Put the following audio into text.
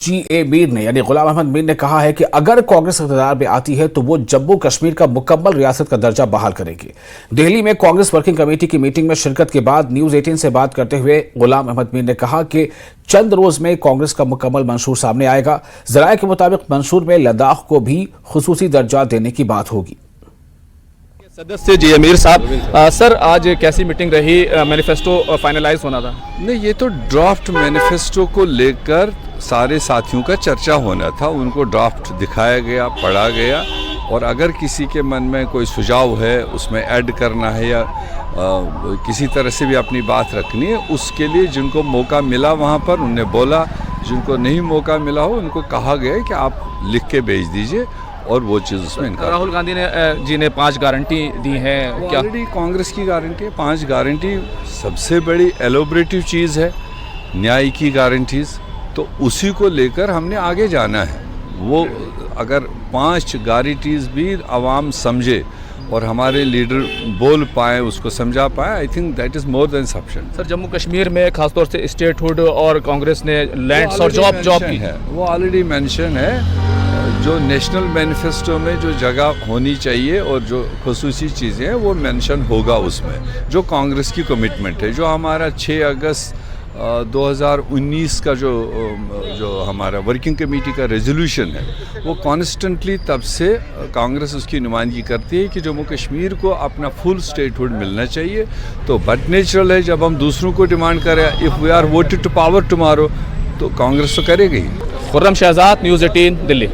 मीर ने यानी गुलाम अहमद मीर ने कहा है कि अगर कांग्रेस इक़्तिदार में आती है तो वो जम्मू कश्मीर का मुकम्मल रियासत का दर्जा बहाल करेगी। दिल्ली में कांग्रेस वर्किंग कमेटी की मीटिंग में शिरकत के बाद न्यूज 18 से बात करते हुए गुलाम अहमद मीर ने कहा कि चंद रोज में कांग्रेस का मुकम्मल मंशूर सामने आएगा। ज़राए के मुताबिक मंशूर में लद्दाख को भी खुसूसी दर्जा देने की बात होगी। सदस्य जी मीर साहब, सर आज कैसी मीटिंग रही? मैनिफेस्टो फाइनलाइज होना था। नहीं, ये तो ड्राफ्ट मैनिफेस्टो को लेकर सारे साथियों का चर्चा होना था। उनको ड्राफ्ट दिखाया गया, पढ़ा गया, और अगर किसी के मन में कोई सुझाव है, उसमें ऐड करना है या किसी तरह से भी अपनी बात रखनी है, उसके लिए जिनको मौका मिला वहाँ पर उन्होंने बोला। जिनको नहीं मौका मिला हो उनको कहा गया कि आप लिख के भेज दीजिए, और वो चीज़ उसमें इनका। राहुल गांधी जी ने 5 गारंटी दी हैं। क्या ऑलरेडी कांग्रेस की गारंटी है? 5 गारंटी सबसे बड़ी एलोबरेटिव चीज़ है, न्याय की गारंटीज़, तो उसी को लेकर हमने आगे जाना है। वो अगर 5 गारंटीज़ भी आवाम समझे और हमारे लीडर बोल पाए, उसको समझा पाए, I think that is more than sufficient. Sir, Jammu Kashmir में खासतौर से स्टेटहुड और कांग्रेस ने लैंड्स और जॉब की है, वो ऑलरेडी मेंशन है। जो नेशनल मैनिफेस्टो में जो जगह होनी चाहिए और जो खुसूसी चीज़ें हैं वो मेंशन होगा उसमें, जो कांग्रेस की कमिटमेंट है। जो हमारा 6 अगस्त 2019 का जो हमारा वर्किंग कमेटी का रेजोल्यूशन है, वो कॉन्स्टेंटली तब से कांग्रेस उसकी नुमाइंदगी करती है कि जम्मू कश्मीर को अपना फुल स्टेटहुड मिलना चाहिए। तो बट नेचुरल है जब हम दूसरों को डिमांड करें, if we are voted to power tomorrow, तो कांग्रेस तो करेगी। खुर्रम शहजाद, न्यूज़ 18 दिल्ली।